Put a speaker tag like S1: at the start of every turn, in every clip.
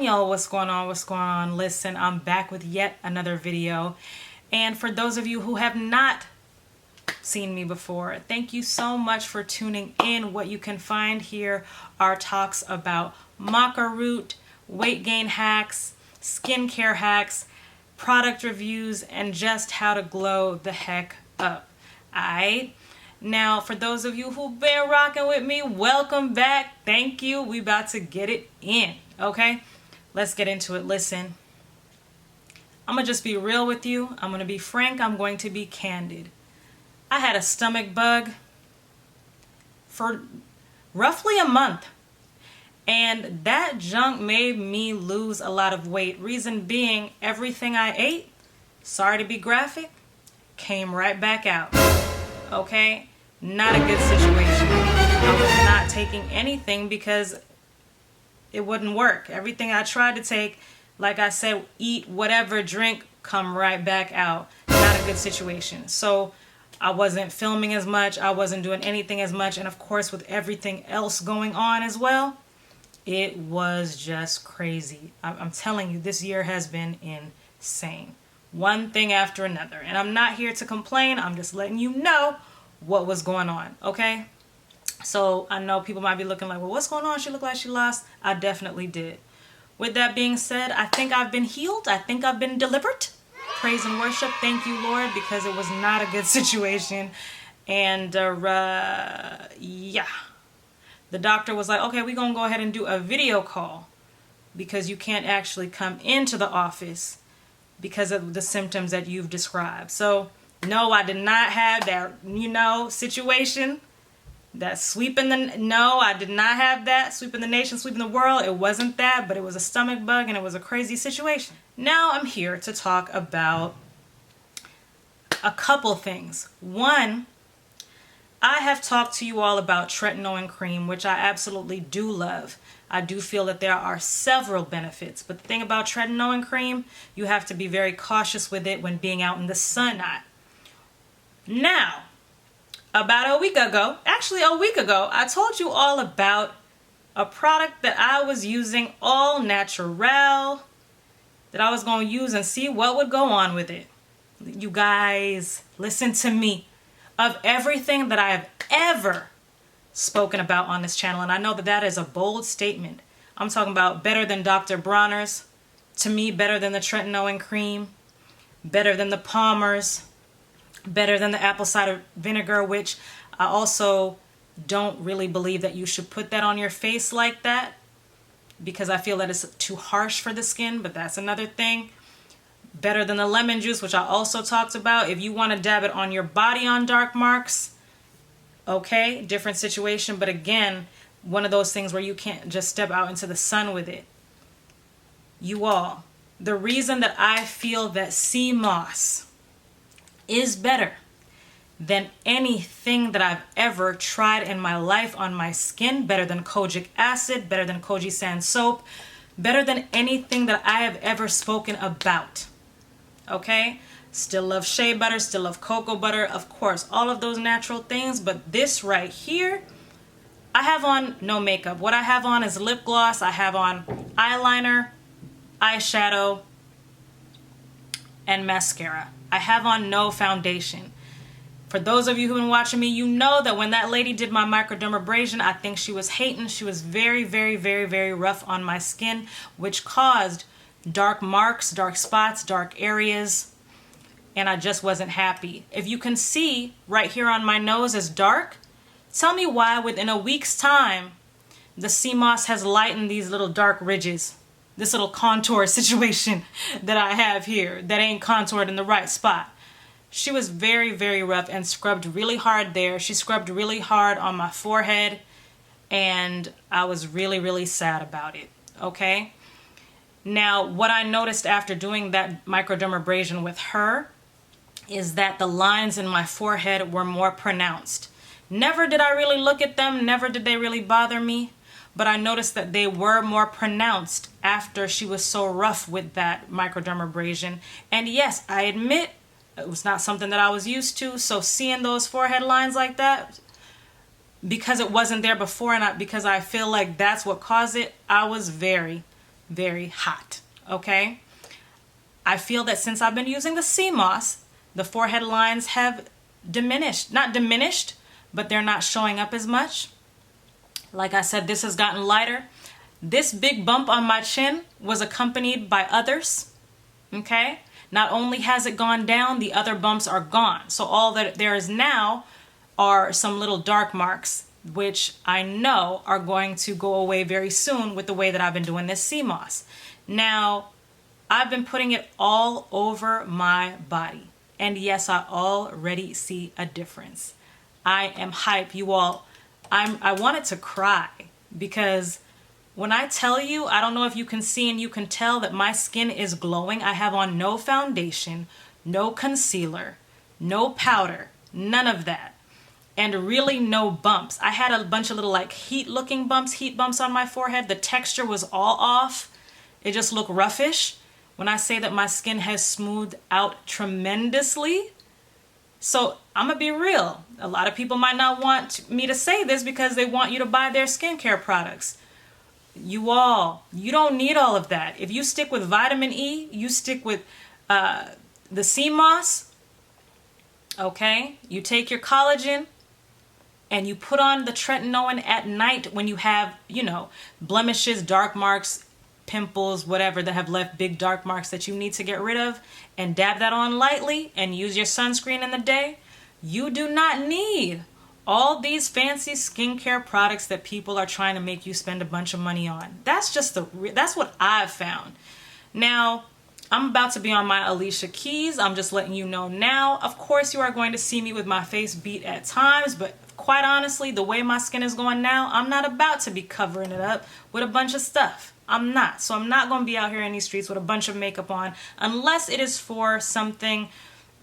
S1: Y'all, what's going on? Listen, I'm back with yet another video, and for those of you who have not seen me before, thank you so much for tuning in. What you can find here are talks about maca root, weight gain hacks, skincare hacks, product reviews, and just how to glow the heck up. Alright, now for those of you who've been rocking with me, welcome back. Thank you. We about to get it in, okay? Let's get into it. Listen, I'm going to just be real with you. I'm going to be frank. I'm going to be candid. I had a stomach bug for roughly a month. And that junk made me lose a lot of weight. Reason being, everything I ate, sorry to be graphic, came right back out. Okay? Not a good situation. I was not taking anything because it wouldn't work. Everything I tried to take, like I said, eat, whatever, drink, come right back out. Not a good situation. So I wasn't filming as much. I wasn't doing anything as much. And of course, with everything else going on as well, it was just crazy. I'm telling you, this year has been insane. One thing after another. And I'm not here to complain. I'm just letting you know what was going on. Okay? So I know people might be looking like, well, what's going on? She looked like she lost. I definitely did. With that being said, I think I've been healed. I think I've been delivered. Praise and worship. Thank you, Lord, because it was not a good situation. And yeah, the doctor was like, okay, we're going to go ahead and do a video call because you can't actually come into the office because of the symptoms that you've described. So no, I did not have that, situation. That sweeping no, I did not have that. Sweeping the nation, sweeping the world. It wasn't that, but it was a stomach bug and it was a crazy situation. Now I'm here to talk about a couple things. One, I have talked to you all about Tretinoin cream, which I absolutely do love. I do feel that there are several benefits, but the thing about Tretinoin cream, you have to be very cautious with it when being out in the sun. Now, about a week ago, I told you all about a product that I was using, all natural, that I was going to use and see what would go on with it. You guys, listen to me. Of everything that I have ever spoken about on this channel, and I know that that is a bold statement. I'm talking about better than Dr. Bronner's, to me better than the Tretinoin cream, better than the Palmer's, better than the apple cider vinegar, which I also don't really believe that you should put that on your face like that because I feel that it's too harsh for the skin, but that's another thing. Better than the lemon juice, which I also talked about. If you want to dab it on your body on dark marks, okay, different situation. But again, one of those things where you can't just step out into the sun with it. You all, the reason that I feel that sea moss is better than anything that I've ever tried in my life on my skin, better than kojic acid, better than koji sand soap, better than anything that I have ever spoken about. Okay? Still love shea butter, still love cocoa butter, of course, all of those natural things, but this right here, I have on no makeup. What I have on is lip gloss, I have on eyeliner, eyeshadow, and mascara. I have on no foundation. For those of you who've been watching me, you know that when that lady did my microdermabrasion, I think she was hating. She was very, very, very, very rough on my skin, which caused dark marks, dark spots, dark areas, and I just wasn't happy. If you can see right here on my nose is dark, tell me why within a week's time, the sea moss has lightened these little dark ridges. This little contour situation that I have here that ain't contoured in the right spot. She was very, very rough and scrubbed really hard there. She scrubbed really hard on my forehead and I was really, really sad about it, okay? Now, what I noticed after doing that microdermabrasion with her is that the lines in my forehead were more pronounced. Never did I really look at them, never did they really bother me. but I noticed that they were more pronounced after she was so rough with that microdermabrasion. And yes, I admit it was not something that I was used to, so seeing those forehead lines like that, because it wasn't there before and because I feel like that's what caused it, I was very, very hot, okay? I feel that since I've been using the sea moss, the forehead lines have diminished. Not diminished, but they're not showing up as much. Like I said, this has gotten lighter. This big bump on my chin was accompanied by others, okay? Not only has it gone down, the other bumps are gone. So all that there is now are some little dark marks, which I know are going to go away very soon with the way that I've been doing this sea moss. Now, I've been putting it all over my body. And yes, I already see a difference. I am hype, you all. I wanted to cry because when I tell you, I don't know if you can see and you can tell that my skin is glowing. I have on no foundation, no concealer, no powder, none of that. And really no bumps. I had a bunch of little like heat bumps on my forehead. The texture was all off. It just looked roughish. When I say that my skin has smoothed out tremendously. So I'm gonna be real. A lot of people might not want me to say this because they want you to buy their skincare products. You don't need all of that. If you stick with vitamin E, you stick with the sea moss, okay? You take your collagen and you put on the tretinoin at night when you have, you know, blemishes, dark marks, pimples, whatever, that have left big dark marks that you need to get rid of, and dab that on lightly and use your sunscreen in the day. You do not need all these fancy skincare products that people are trying to make you spend a bunch of money on. That's just that's what I've found. Now, I'm about to be on my Alicia Keys. I'm just letting you know now. Of course, you are going to see me with my face beat at times, but quite honestly, the way my skin is going now, I'm not about to be covering it up with a bunch of stuff. I'm not. So I'm not going to be out here in these streets with a bunch of makeup on unless it is for something,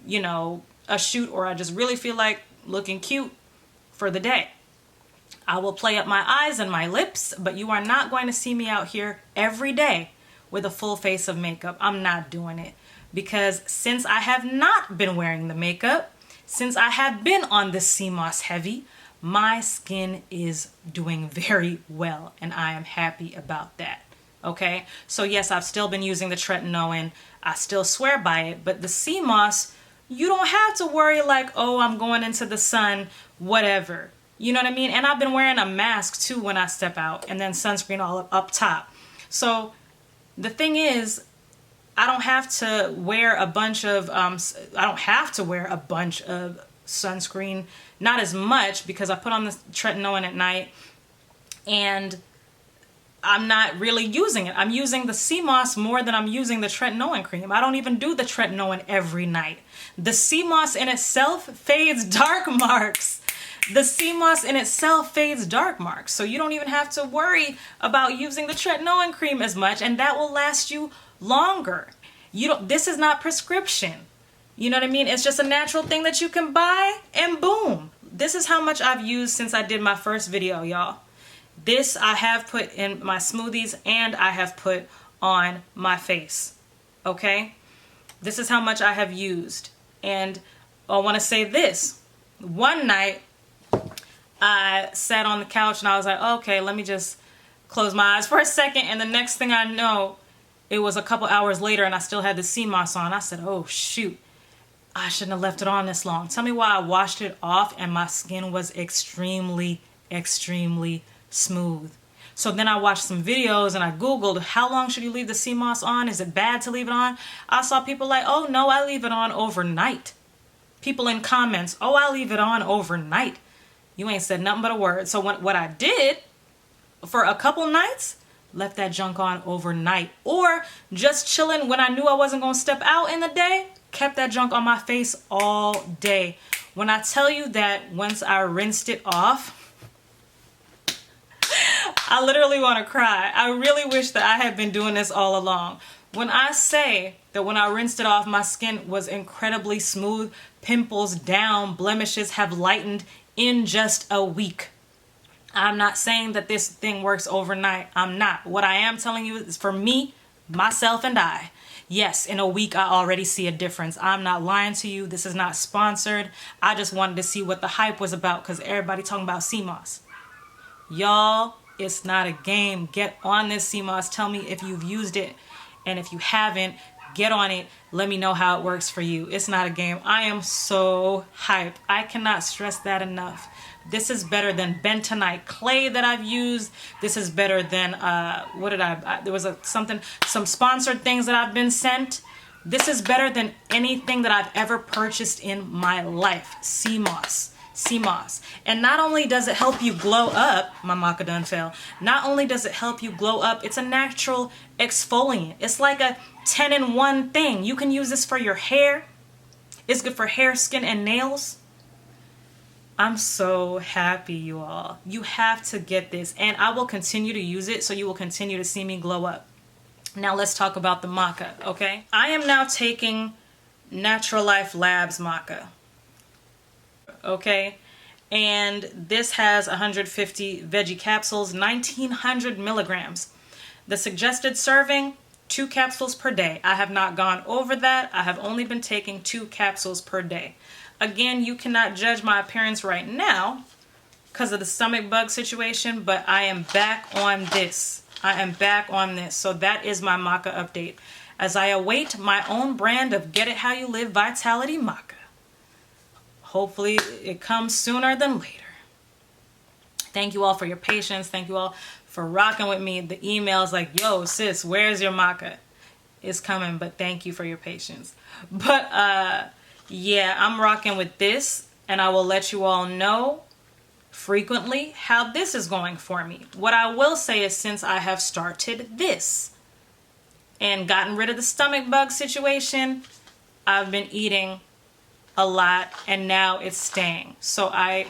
S1: you know, a shoot, or I just really feel like looking cute for the day. I will play up my eyes and my lips, but you are not going to see me out here every day with a full face of makeup. I'm not doing it because since I have not been wearing the makeup, since I have been on this sea moss heavy, my skin is doing very well and I am happy about that. Okay, so yes, I've still been using the tretinoin. I still swear by it, but the sea moss, you don't have to worry like, oh, I'm going into the sun, whatever. You know what I mean? And I've been wearing a mask too when I step out, and then sunscreen all up top. So the thing is, I don't have to wear a bunch of sunscreen, not as much, because I put on the tretinoin at night and I'm not really using it. I'm using the sea moss more than I'm using the tretinoin cream. I don't even do the tretinoin every night. The sea moss in itself fades dark marks. The sea moss in itself fades dark marks. So you don't even have to worry about using the tretinoin cream as much, and that will last you longer. This is not prescription. You know what I mean? It's just a natural thing that you can buy, and boom. This is how much I've used since I did my first video, y'all. This I have put in my smoothies and I have put on my face, okay? This is how much I have used. And I want to say this. One night, I sat on the couch and I was like, okay, let me just close my eyes for a second. And the next thing I know, it was a couple hours later and I still had the sea moss on. I said, oh, shoot. I shouldn't have left it on this long. Tell me why I washed it off and my skin was extremely, extremely smooth. So then I watched some videos and I Googled, how long should you leave the sea moss on? Is it bad to leave it on? I saw people like, oh no, I leave it on overnight. People in comments, oh, I leave it on overnight. You ain't said nothing but a word. So what I did for a couple nights, left that junk on overnight. Or just chilling when I knew I wasn't going to step out in the day, kept that junk on my face all day. When I tell you that once I rinsed it off, I literally want to cry. I really wish that I had been doing this all along. When I say that when I rinsed it off, my skin was incredibly smooth, pimples down, blemishes have lightened in just a week. I'm not saying that this thing works overnight. I'm not. What I am telling you is for me, myself, and I. Yes, in a week, I already see a difference. I'm not lying to you. This is not sponsored. I just wanted to see what the hype was about because everybody talking about sea moss. Y'all, it's not a game. Get on this sea moss. Tell me if you've used it. And if you haven't, get on it. Let me know how it works for you. It's not a game. I am so hyped. I cannot stress that enough. This is better than bentonite clay that I've used. This is better than, there was some sponsored things that I've been sent. This is better than anything that I've ever purchased in my life. Sea moss. Sea moss. And not only does it help you glow up, my maca done fell. Not only does it help you glow up, it's a natural exfoliant. It's like a 10-in-1 thing. You can use this for your hair. It's good for hair, skin, and nails. I'm so happy, you all. You have to get this, and I will continue to use it so you will continue to see me glow up. Now let's talk about the maca, okay? I am now taking Natural Life Labs maca, okay? And this has 150 veggie capsules, 1900 milligrams. The suggested serving, 2 capsules per day. I have not gone over that. I have only been taking 2 capsules per day. Again, you cannot judge my appearance right now because of the stomach bug situation, but I am back on this. I am back on this. So that is my maca update as I await my own brand of Get It How You Live Vitality Maca. Hopefully it comes sooner than later. Thank you all for your patience. Thank you all for rocking with me. The emails like, yo, sis, where's your maca? It's coming, but thank you for your patience. But, yeah, I'm rocking with this, and I will let you all know frequently how this is going for me. What I will say is since I have started this and gotten rid of the stomach bug situation, I've been eating a lot, and now it's staying. So I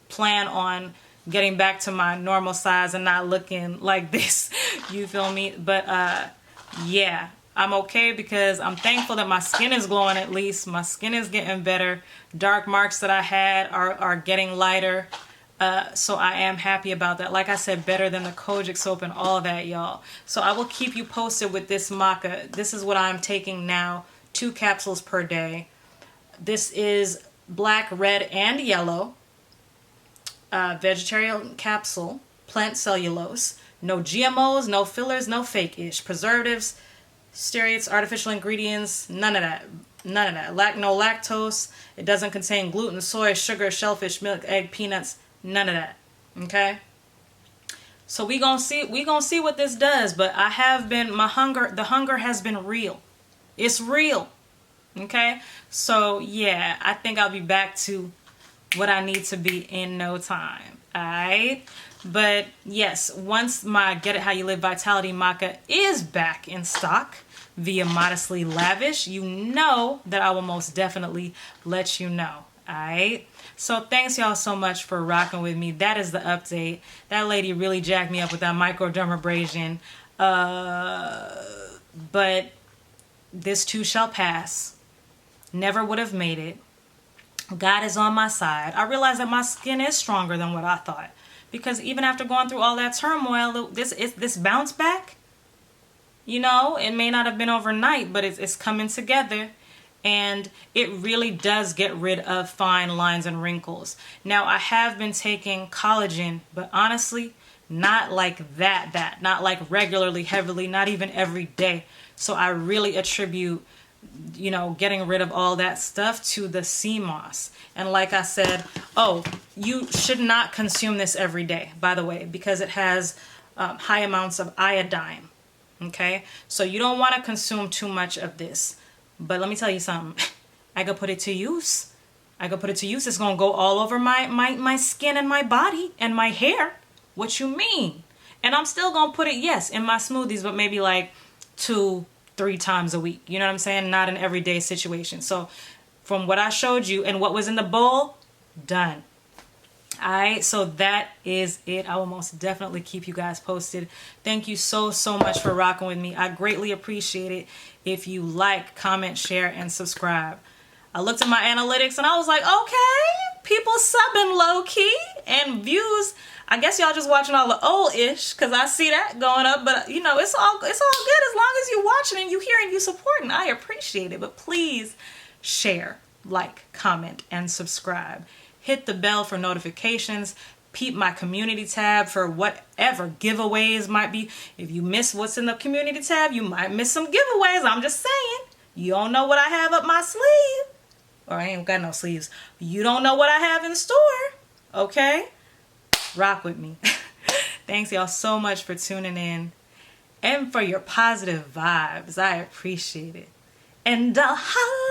S1: plan on getting back to my normal size and not looking like this. You feel me? But, yeah. I'm okay because I'm thankful that my skin is glowing at least. My skin is getting better. Dark marks that I had are getting lighter. So I am happy about that. Like I said, better than the Kojic soap and all that, y'all. So I will keep you posted with this maca. This is what I'm taking now. 2 capsules per day. This is black, red, and yellow. Vegetarian capsule. Plant cellulose. No GMOs, no fillers, no fake-ish. Preservatives. Stearates, artificial ingredients, none of that. None of that. No lactose. It doesn't contain gluten, soy, sugar, shellfish, milk, egg, peanuts. None of that. Okay? So we gonna see what this does, but I have been the hunger has been real. It's real. Okay? So yeah, I think I'll be back to what I need to be in no time. Alright? But yes, once my Get It How You Live Vitality Maca is back in stock via Modestly Lavish, you know that I will most definitely let you know. Alright? So thanks y'all so much for rocking with me. That is the update. That lady really jacked me up with that microdermabrasion. But this too shall pass. Never would have made it. God is on my side. I realize that my skin is stronger than what I thought. Because even after going through all that turmoil, this bounce back, you know, it may not have been overnight, but it's coming together. And it really does get rid of fine lines and wrinkles. Now, I have been taking collagen, but honestly, not like that. Not like regularly, heavily, not even every day. So I really attribute, you know, getting rid of all that stuff to the sea moss. And like I said, oh, you should not consume this every day, by the way, because it has high amounts of iodine. Okay, so you don't want to consume too much of this. But let me tell you something. I could put it to use. It's gonna go all over my skin and my body and my hair. What you mean? And I'm still gonna put it, yes, in my smoothies, but maybe like 2-3 times a week. You know what I'm saying? Not an everyday situation. So from what I showed you and what was in the bowl, done. Alright, so that is it. I will most definitely keep you guys posted. Thank you so much for rocking with me. I greatly appreciate it if you like, comment, share, and subscribe. I looked at my analytics and I was like, okay, people subbing low-key, and views. I guess y'all just watching all the old-ish, because I see that going up. But, you know, it's all good as long as you watching and you hearing, you supporting. I appreciate it. But please share, like, comment, and subscribe. Hit the bell for notifications. Peep my community tab for whatever giveaways might be. If you miss what's in the community tab, you might miss some giveaways. I'm just saying. You don't know what I have up my sleeve. Or I ain't got no sleeves. You don't know what I have in store. Okay? Rock with me. Thanks y'all so much for tuning in. And for your positive vibes. I appreciate it. And I'll holla